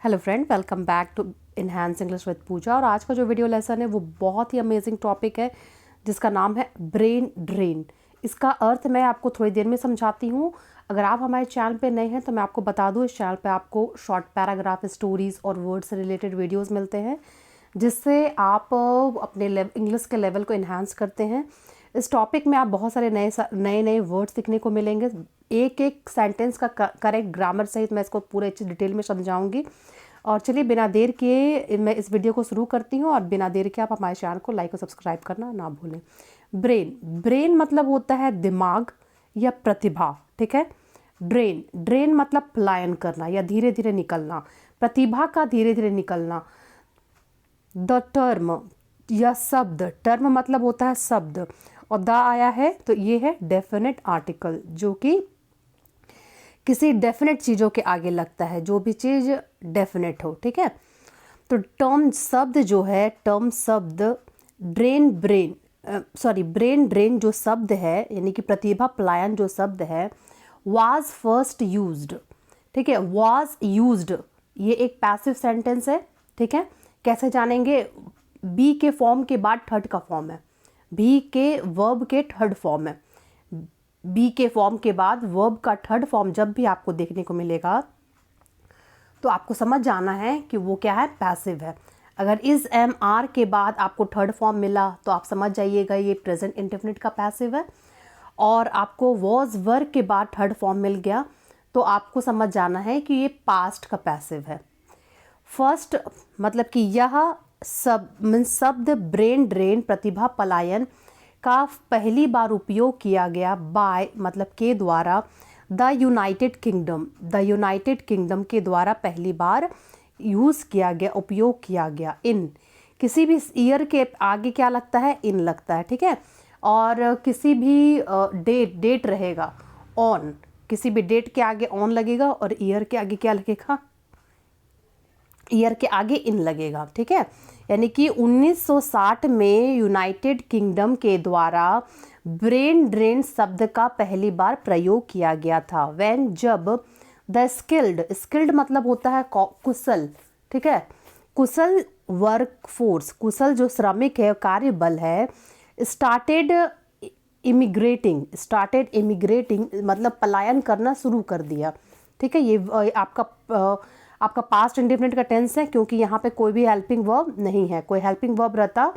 Hello friend, welcome back to enhance English with Pooja. और आज का जो वीडियो लेसन है वो बहुत ही अमेजिंग टॉपिक है जिसका नाम है ब्रेन ड्रेन। इसका अर्थ मैं आपको थोड़ी देर में समझाती हूँ। अगर आप हमारे चैनल पे नए हैं तो मैं आपको बता दूँ, इस चैनल पे आपको शॉर्ट पैराग्राफ, स्टोरीज़ और वर्ड से रिलेटेड वीडियोज़ मिलते हैं जिससे आप अपने इंग्लिश के लेवल को इन्हांस करते हैं। इस टॉपिक में आप बहुत सारे नए वर्ड्स सीखने को मिलेंगे। एक एक सेंटेंस का करेक्ट ग्रामर सहित मैं इसको पूरे अच्छी डिटेल में समझाऊंगी। और चलिए बिना देर के मैं इस वीडियो को शुरू करती हूँ। और बिना देर के आप हमारे चैनल को लाइक और सब्सक्राइब करना ना भूलें। ब्रेन मतलब होता है दिमाग या प्रतिभा, ठीक है। ड्रेन मतलब पलायन करना या धीरे धीरे निकलना, प्रतिभा का धीरे धीरे निकलना। द टर्म या शब्द, टर्म मतलब होता है शब्द और द आया है तो ये है डेफिनेट आर्टिकल जो कि किसी डेफिनेट चीज़ों के आगे लगता है, जो भी चीज़ डेफिनेट हो, ठीक है। तो टर्म शब्द जो है, टर्म शब्द ब्रेन ड्रेन जो शब्द है यानी कि प्रतिभा पलायन जो शब्द है वाज फर्स्ट यूज्ड, ठीक है। वाज यूज्ड ये एक पैसिव सेंटेंस है, ठीक है। कैसे जानेंगे? बी के फॉर्म के बाद थर्ड का फॉर्म है, बी के वर्ब के थर्ड फॉर्म है। बी के फॉर्म के बाद वर्ब का थर्ड फॉर्म जब भी आपको देखने को मिलेगा तो आपको समझ जाना है कि वो क्या है, पैसिव है। अगर इज एम आर के बाद आपको थर्ड फॉर्म मिला तो आप समझ जाइएगा ये प्रेजेंट इंडेफिनिट का पैसिव है। और आपको वॉज वर्ग के बाद थर्ड फॉर्म मिल गया तो आपको समझ जाना है कि ये पास्ट का पैसिव है। फर्स्ट मतलब कि यह शब्द ब्रेन ड्रेन प्रतिभा पलायन का पहली बार उपयोग किया गया बाय मतलब के द्वारा द यूनाइटेड किंगडम के द्वारा पहली बार यूज़ किया गया, उपयोग किया गया। इन किसी भी ईयर के आगे क्या लगता है? इन लगता है, ठीक है। और किसी भी डेट रहेगा ऑन, किसी भी डेट के आगे ऑन लगेगा और ईयर के आगे क्या लगेगा? ईयर के आगे इन लगेगा, ठीक है। यानी कि 1960 में यूनाइटेड किंगडम के द्वारा ब्रेन ड्रेन शब्द का पहली बार प्रयोग किया गया था। व्हेन जब द स्किल्ड मतलब होता है कुशल, ठीक है। कुशल वर्क फोर्स, कुशल जो श्रमिक है, कार्य बल है, स्टार्टेड इमिग्रेटिंग मतलब पलायन करना शुरू कर दिया, ठीक है। ये आपका पास्ट इंडेफिनिट का टेंस है क्योंकि यहाँ पे कोई भी हेल्पिंग वर्ब नहीं है। कोई हेल्पिंग वर्ब रहता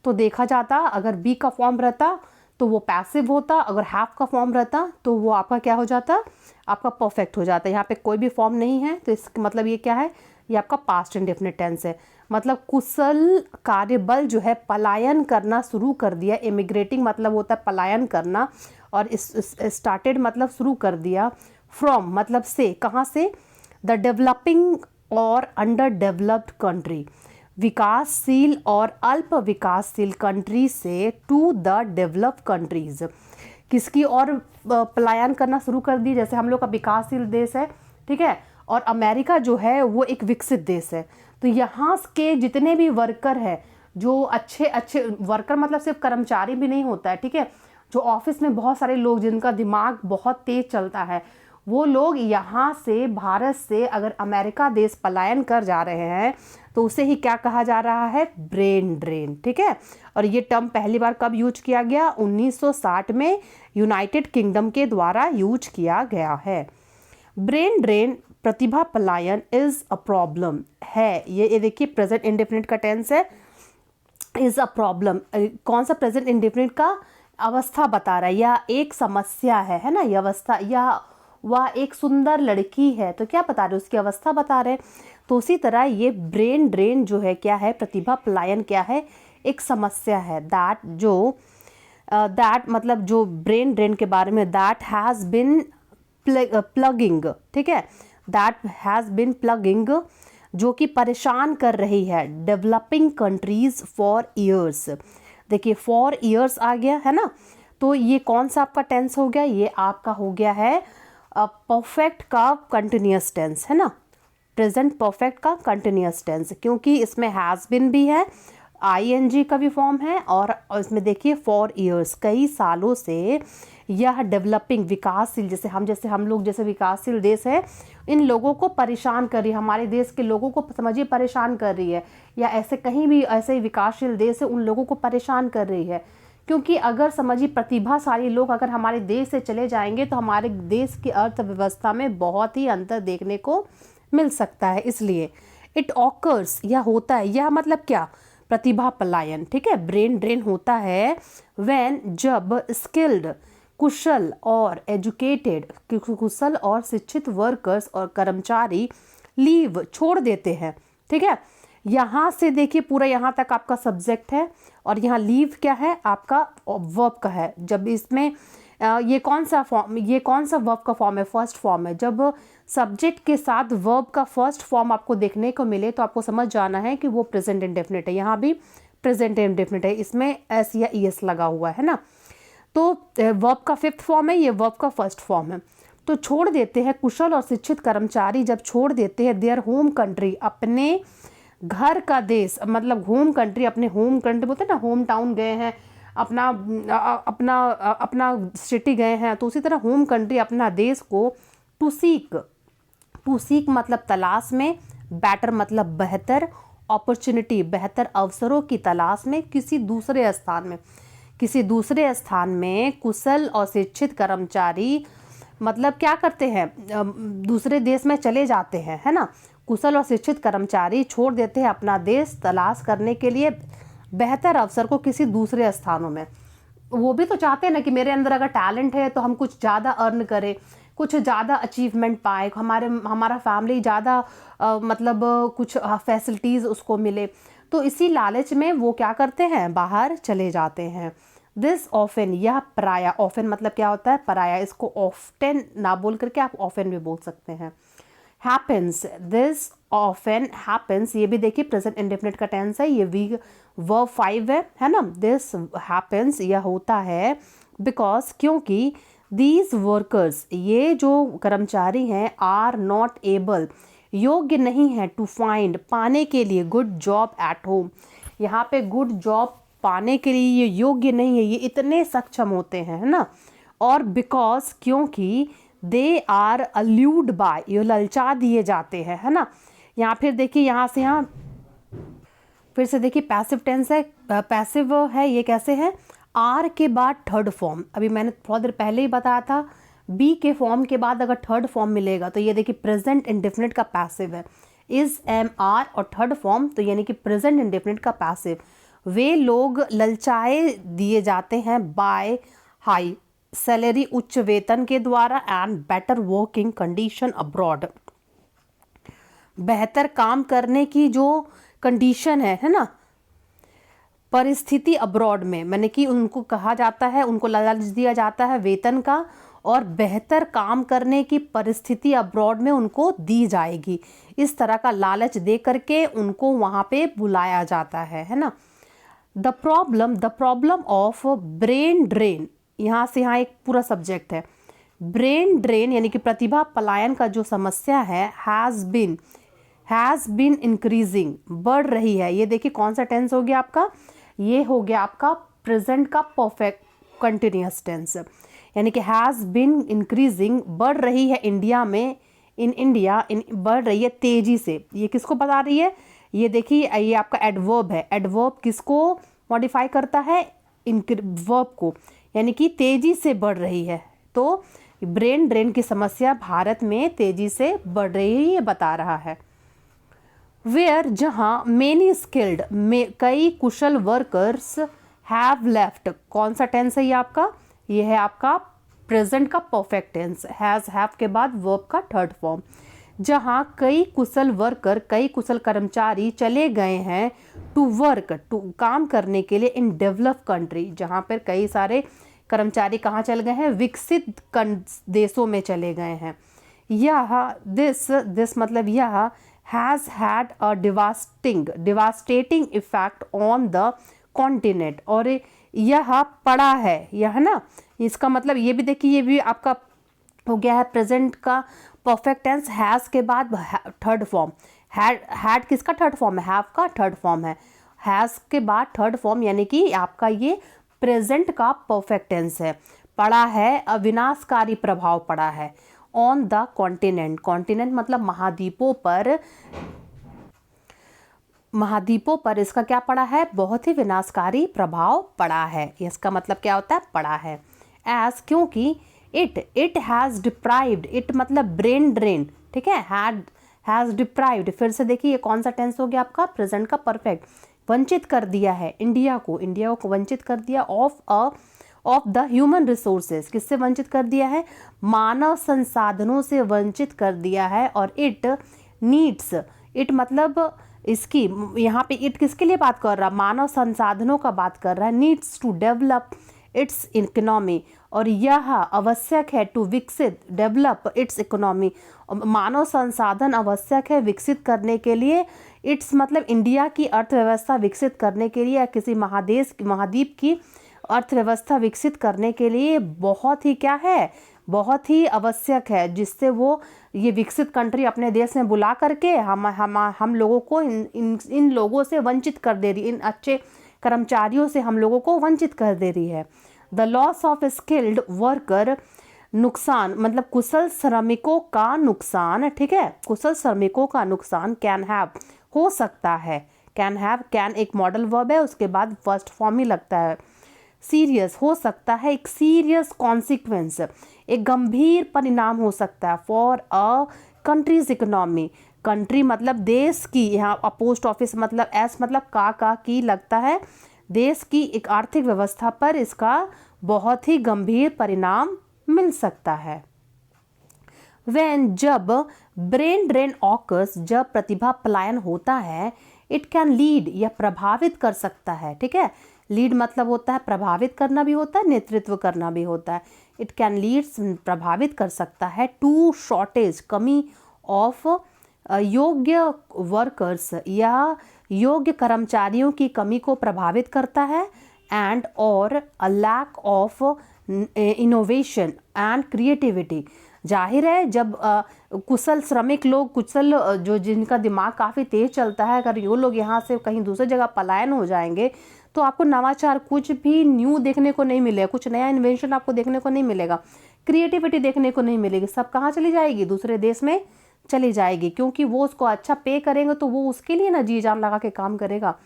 तो देखा जाता, अगर बी का फॉर्म रहता तो वो पैसिव होता, अगर हैव का फॉर्म रहता तो वो आपका क्या हो जाता? आपका परफेक्ट हो जाता। यहाँ पे कोई भी फॉर्म नहीं है तो इसका मतलब ये क्या है? ये आपका पास्ट इंडेफिनिट टेंस है। मतलब कुशल कार्यबल जो है पलायन करना शुरू कर दिया। इमिग्रेटिंग मतलब होता है पलायन करना और स्टार्टेड मतलब शुरू कर दिया। फ्रॉम मतलब से, कहाँ से? द डेवलपिंग और अंडर डेवलप्ड कंट्री, विकासशील और अल्प विकासशील कंट्री से टू द डेवलप्ड कंट्रीज। किसकी और पलायन करना शुरू कर दी? जैसे हम लोग का विकासशील देश है, ठीक है, और अमेरिका जो है वो एक विकसित देश है। तो यहाँ के जितने भी वर्कर है, जो अच्छे वर्कर मतलब सिर्फ कर्मचारी भी नहीं होता है, ठीक है, जो ऑफिस में बहुत सारे लोग जिनका दिमाग बहुत तेज चलता है, वो लोग यहाँ से, भारत से अगर अमेरिका देश पलायन कर जा रहे हैं तो उसे ही क्या कहा जा रहा है? ब्रेन ड्रेन, ठीक है। और ये टर्म पहली बार कब यूज किया गया? 1960 में यूनाइटेड किंगडम के द्वारा यूज किया गया है। ब्रेन ड्रेन प्रतिभा पलायन इज अ प्रॉब्लम है। ये देखिए प्रेजेंट इंडेफिनिट का टेंस है, इज अ प्रॉब्लम। कौन सा प्रेजेंट इंडेफिनिट का? अवस्था बता रहा है या एक समस्या है ना, ये अवस्था। या वह एक सुंदर लड़की है तो क्या बता रहे? उसकी अवस्था बता रहे। तो उसी तरह ये ब्रेन ड्रेन जो है क्या है? प्रतिभा पलायन क्या है? एक समस्या है। दैट मतलब जो ब्रेन ड्रेन के बारे में, दैट हैज बिन प्लगिंग, ठीक है, दैट हैज बिन प्लगिंग जो कि परेशान कर रही है डेवलपिंग कंट्रीज फॉर ईयर्स। देखिए फॉर ईयर्स आ गया है ना, तो ये कौन सा आपका टेंस हो गया? ये आपका हो गया है परफेक्ट का कंटिन्यूअस टेंस, है ना, प्रेजेंट परफेक्ट का कंटिन्यूअस टेंस, क्योंकि इसमें हैज़ बिन भी है आईएनजी का भी फॉर्म है, और इसमें देखिए फॉर ईयर्स, कई सालों से यह डेवलपिंग विकासशील, जैसे हम लोग जैसे विकासशील देश है, इन लोगों को परेशान कर रही है, हमारे देश के लोगों को समझिए परेशान कर रही है, या ऐसे कहीं भी ऐसे ही विकासशील देश है उन लोगों को परेशान कर रही है। क्योंकि अगर समझिए प्रतिभाशाली लोग अगर हमारे देश से चले जाएंगे तो हमारे देश की अर्थव्यवस्था में बहुत ही अंतर देखने को मिल सकता है। इसलिए इट ऑकर्स, यह होता है, यह मतलब क्या, प्रतिभा पलायन, ठीक है, ब्रेन ड्रेन होता है व्हेन, जब स्किल्ड, कुशल और एजुकेटेड, कुशल और शिक्षित वर्कर्स और कर्मचारी लीव, छोड़ देते हैं, ठीक है। यहाँ से देखिए पूरा यहाँ तक आपका सब्जेक्ट है, और यहाँ लीव क्या है, आपका वर्ब का है। जब इसमें ये कौन सा वर्ब का फॉर्म है, फर्स्ट फॉर्म है। जब सब्जेक्ट के साथ वर्ब का फर्स्ट फॉर्म आपको देखने को मिले तो आपको समझ जाना है कि वो प्रेजेंट इंडेफिनिट है। यहाँ भी प्रेजेंट इंडेफिनिट है, इसमें एस या ईएस लगा हुआ है ना। तो वर्ब का फिफ्थ फॉर्म है, ये वर्ब का फर्स्ट फॉर्म है। तो छोड़ देते हैं, कुशल और शिक्षित कर्मचारी जब छोड़ देते हैं देयर होम कंट्री, अपने घर का देश, मतलब होम कंट्री, अपने होम कंट्री बोलते हैं ना, होम टाउन गए हैं, अपना अपना अपना सिटी गए हैं, तो उसी तरह होम कंट्री, अपना देश को, टू सीक मतलब तलाश में, बेटर मतलब बेहतर, अपॉर्चुनिटी बेहतर अवसरों की तलाश में, किसी दूसरे स्थान में कुशल और शिक्षित कर्मचारी मतलब क्या करते हैं, दूसरे देश में चले जाते हैं, है ना। कुशल और शिक्षित कर्मचारी छोड़ देते हैं अपना देश तलाश करने के लिए बेहतर अवसर को किसी दूसरे स्थानों में। वो भी तो चाहते हैं ना कि मेरे अंदर अगर टैलेंट है तो हम कुछ ज़्यादा अर्न करें, कुछ ज़्यादा अचीवमेंट पाए, हमारा फैमिली ज़्यादा मतलब कुछ फैसिलिटीज़ उसको मिले। तो इसी लालच में वो क्या करते हैं, बाहर चले जाते हैं। दिस ऑफन, यह पराया, ऑफन मतलब क्या होता है, पराया। इसको ऑफ्टन ना बोल करके आप ऑफन भी बोल सकते हैं। हैपेंस, दिस ऑफन हैपेंस, ये भी देखिए प्रेजेंट इंडेफिनिट का टेंस है, ये वर्ब 5 है ना। दिस हैपेंस, यह होता है, बिकॉज क्योंकि, दीज वर्कर्स, ये जो कर्मचारी हैं, आर नॉट एबल, योग्य नहीं है, टू फाइंड, पाने के लिए, गुड जॉब एट होम। यहाँ पे गुड जॉब पाने के लिए ये योग्य नहीं है, ये इतने सक्षम होते हैं, है ना। और बिकॉज क्योंकि, दे आर अल्यूड बाय, ये ललचा दिए जाते हैं, है ना। यहाँ फिर देखिए यहाँ से यहाँ फिर से देखिए पैसिव टेंस है, पैसिव है, ये कैसे है, आर के बाद थर्ड फॉर्म। अभी मैंने थोड़ा देर पहले ही बताया था, बी के फॉर्म के बाद अगर थर्ड फॉर्म मिलेगा तो ये देखिए प्रेजेंट इंडेफिनिट का पैसिव है, इज, एम, आर और थर्ड फॉर्म, तो यानी कि प्रेजेंट इंडेफिनिट का पैसिव। वे लोग ललचाए दिए जाते हैं बाय हाई सैलरी, उच्च वेतन के द्वारा, and better working condition abroad, बेहतर काम करने की जो कंडीशन है ना, परिस्थिति अब्रॉड में, मैंने कि उनको कहा जाता है, उनको लालच दिया जाता है वेतन का, और बेहतर काम करने की परिस्थिति अब्रॉड में उनको दी जाएगी। इस तरह का लालच दे करके उनको वहाँ पे बुलाया जाता है ना। The problem of brain drain, यहाँ से यहाँ एक पूरा सब्जेक्ट है। ब्रेन ड्रेन यानी कि प्रतिभा पलायन का जो समस्या है, हैज़ बीन इंक्रीजिंग, बढ़ रही है। ये देखिए कौन सा टेंस हो गया आपका, ये हो गया आपका प्रेजेंट का परफेक्ट कंटिन्यूअस टेंस, यानी कि हैज़ बीन इंक्रीजिंग, बढ़ रही है इंडिया में, बढ़ रही है तेजी से। ये किसको बता रही है, ये देखिए ये आपका एडवर्ब है। एडवर्ब किसको मॉडिफाई करता है, वर्ब को, यानी कि तेजी से बढ़ रही है। तो ब्रेन ड्रेन की समस्या भारत में तेजी से बढ़ रही है, ये बता रहा है। वेयर, जहां, मेनी स्किल्ड, कई कुशल वर्कर्स, हैव लेफ्ट, कौन सा टेंस है ये आपका, ये है आपका प्रेजेंट का परफेक्ट टेंस, हैज, हैव के बाद वर्ब का थर्ड फॉर्म। जहां कई कुशल वर्कर, कई कुशल कर्मचारी चले गए हैं, टू वर्क, टू काम करने के लिए, इन डेवलप कंट्री, जहां पर कई सारे कर्मचारी कहाँ चल गए हैं, विकसित देशों में चले गए हैं। यह दिस मतलब यह has had a devastating effect on the continent, और यह पड़ा है, यह ना, इसका मतलब ये भी देखिए, ये भी आपका हो गया है प्रेजेंट का परफेक्ट टेंस, हैज़ के बाद थर्ड फॉर्म, हैड किसका थर्ड फॉर्म है, हैव का थर्ड फॉर्म है। हैज़ के बाद थर्ड फॉर्म यानी कि आपका ये प्रेजेंट का परफेक्ट टेंस है। पड़ा है, अविनाशकारी प्रभाव पड़ा है ऑन द कॉन्टिनेंट। कॉन्टिनेंट मतलब महाद्वीपों पर इसका क्या पड़ा है, बहुत ही विनाशकारी प्रभाव पड़ा है। इसका मतलब क्या होता है, पड़ा है। एज क्योंकि इट हैज़ डिप्राइव्ड, इट मतलब ब्रेन ड्रेन, ठीक है, हैज़ डिप्राइव्ड, फिर से देखिए ये कौन सा टेंस हो गया आपका, प्रेजेंट का परफेक्ट, वंचित कर दिया है इंडिया को वंचित कर दिया ऑफ द ह्यूमन रिसोर्सेज। किससे वंचित कर दिया है, मानव संसाधनों से वंचित कर दिया है। और इट नीड्स, इट मतलब इसकी, यहाँ पे इट किसके लिए बात कर रहा है, मानव संसाधनों का बात कर रहा है। Needs to develop its economy, और यह आवश्यक है टू विकसित, डेवलप इट्स इकोनॉमी, मानव संसाधन आवश्यक है विकसित करने के लिए। इट्स मतलब इंडिया की अर्थव्यवस्था विकसित करने के लिए, या किसी महाद्वीप की अर्थव्यवस्था विकसित करने के लिए बहुत ही क्या है, बहुत ही आवश्यक है, जिससे वो ये विकसित कंट्री अपने देश में बुला करके हम लोगों को इन लोगों से वंचित कर दे रही, इन अच्छे कर्मचारियों से हम लोगों को वंचित कर दे रही है। The loss of skilled worker, नुकसान मतलब कुशल श्रमिकों का नुकसान, ठीक है, कुशल श्रमिकों का नुकसान, कैन हैव हो सकता है, कैन हैव, कैन एक मॉडल वर्ब है, उसके बाद फर्स्ट फॉर्म ही लगता है। सीरियस हो सकता है, एक सीरियस कॉन्सिक्वेंस, एक गंभीर परिणाम हो सकता है for a countries economy. Country मतलब देश की, यहाँ पोस्ट ऑफिस मतलब एस मतलब का की लगता है, देश की एक आर्थिक व्यवस्था पर इसका बहुत ही गंभीर परिणाम मिल सकता है। When जब ब्रेन ड्रेन ऑकर्स, जब प्रतिभा पलायन होता है, इट कैन लीड, यह प्रभावित कर सकता है, ठीक है, लीड मतलब होता है प्रभावित करना भी होता है, नेतृत्व करना भी होता है। इट कैन लीड प्रभावित कर सकता है टू शॉर्टेज, कमी ऑफ योग्य वर्कर्स, या योग्य कर्मचारियों की कमी को प्रभावित करता है। एंड और a lack of innovation and creativity, जाहिर है जब कुशल श्रमिक लोग, कुशल जो जिनका दिमाग काफ़ी तेज चलता है, अगर ये लोग यहाँ से कहीं दूसरी जगह पलायन हो जाएंगे तो आपको नवाचार, कुछ भी न्यू देखने को नहीं मिलेगा, कुछ नया इन्वेंशन आपको देखने को नहीं मिलेगा, क्रिएटिविटी देखने को नहीं मिलेगी, सब कहाँ चली जाएगी, दूसरे देश में चली जाएगी, क्योंकि वो उसको अच्छा पे करेंगे तो वो उसके लिए ना जी जान लगा के काम करेगा।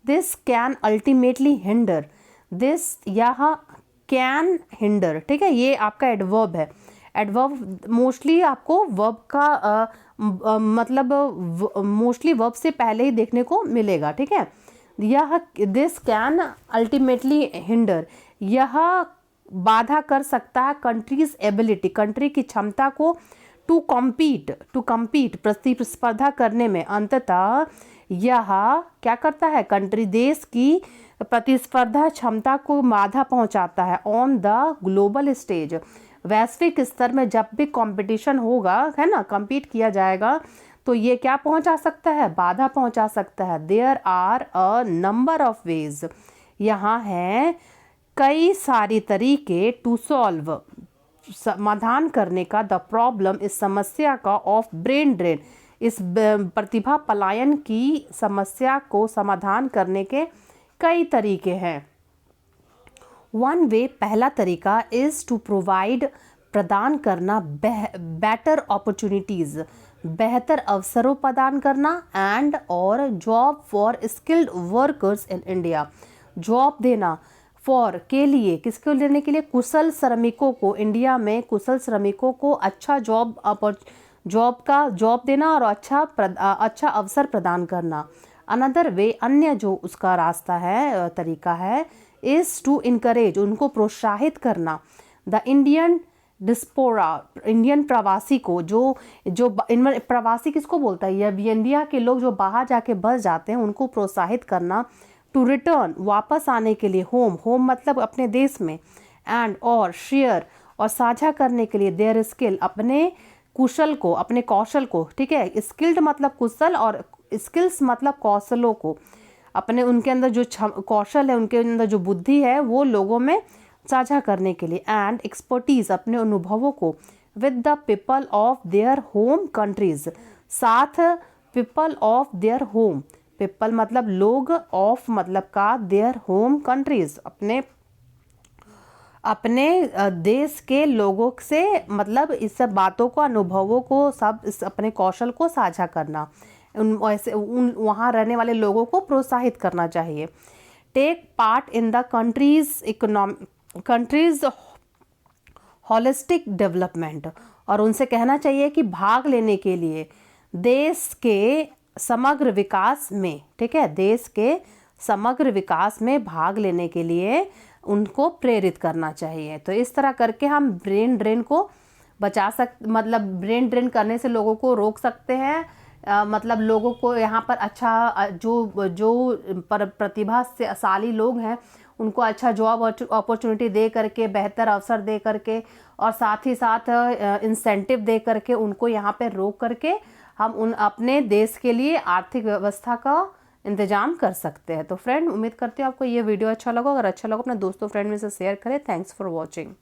This can ultimately hinder, this यहाँ कैन हिंडर, ठीक है, ये आपका एडवर्ब है। एडवर्ब मोस्टली आपको वर्ब का मतलब मोस्टली वर्ब से पहले ही देखने को मिलेगा, ठीक है। यह दिस कैन अल्टीमेटली हिंडर, यह बाधा कर सकता है कंट्रीज एबिलिटी, कंट्री की क्षमता को टू कम्पीट प्रतिस्पर्धा करने में। अंततः यह क्या करता है, कंट्री देश की प्रतिस्पर्धा क्षमता को बाधा पहुंचाता है ऑन द ग्लोबल स्टेज, वैश्विक स्तर में जब भी कंपटीशन होगा, है ना, compete किया जाएगा, तो ये क्या पहुंचा सकता है, बाधा पहुंचा सकता है। There are a number of ways, यहाँ है कई सारी तरीके, टू सॉल्व समाधान करने का, द प्रॉब्लम इस समस्या का, ऑफ ब्रेन ड्रेन इस प्रतिभा पलायन की समस्या को समाधान करने के कई तरीके हैं। वन वे पहला तरीका इज टू प्रोवाइड प्रदान करना बेटर अपॉर्चुनिटीज, बेहतर अवसरों प्रदान करना, एंड और job for skilled workers in India, job देना फॉर के लिए, किसको लेने के लिए, कुशल श्रमिकों को, इंडिया में कुशल श्रमिकों को अच्छा जॉब देना और अच्छा अवसर प्रदान करना। अनदर वे अन्य जो उसका रास्ता है, तरीका है, इज टू इनकरेज उनको प्रोत्साहित करना, द इंडियन डिस्पोरा इंडियन प्रवासी को, जो प्रवासी किसको बोलता है, ये इंडिया के लोग जो बाहर जाके बस जाते हैं उनको प्रोत्साहित करना, टू रिटर्न वापस आने के लिए, होम मतलब अपने देश में, एंड और शेयर और साझा करने के लिए, देयर स्किल अपने कुशल को, अपने कौशल को, ठीक है, स्किल्ड मतलब कुशल और स्किल्स मतलब कौशलों को, अपने उनके अंदर जो कौशल है, उनके अंदर जो बुद्धि है वो लोगों में साझा करने के लिए, एंड एक्सपर्टीज अपने अनुभवों को, with the people of their home countries, साथ people of their home, people मतलब लोग, ऑफ मतलब का, देयर होम कंट्रीज अपने देश के लोगों से, मतलब इस सब बातों को, अनुभवों को, सब इस अपने कौशल को साझा करना, उन वहाँ रहने वाले लोगों को प्रोत्साहित करना चाहिए। Take part in the countries holistic development, और उनसे कहना चाहिए कि भाग लेने के लिए देश के समग्र विकास में, ठीक है, देश के समग्र विकास में भाग लेने के लिए उनको प्रेरित करना चाहिए। तो इस तरह करके हम ब्रेन ड्रेन को मतलब ब्रेन ड्रेन करने से लोगों को रोक सकते हैं। मतलब लोगों को यहाँ पर अच्छा जो प्रतिभाशाली लोग हैं उनको अच्छा जॉब अपॉर्चुनिटी दे करके, बेहतर अवसर दे करके, और साथ ही साथ इंसेंटिव दे करके उनको यहाँ पे रोक करके हम अपने देश के लिए आर्थिक व्यवस्था का इंतजाम कर सकते हैं। तो फ्रेंड, उम्मीद करती हूँ आपको ये वीडियो अच्छा लगा। अगर अच्छा लगा अपने दोस्तों फ्रेंड में से शेयर करें। Thanks for watching.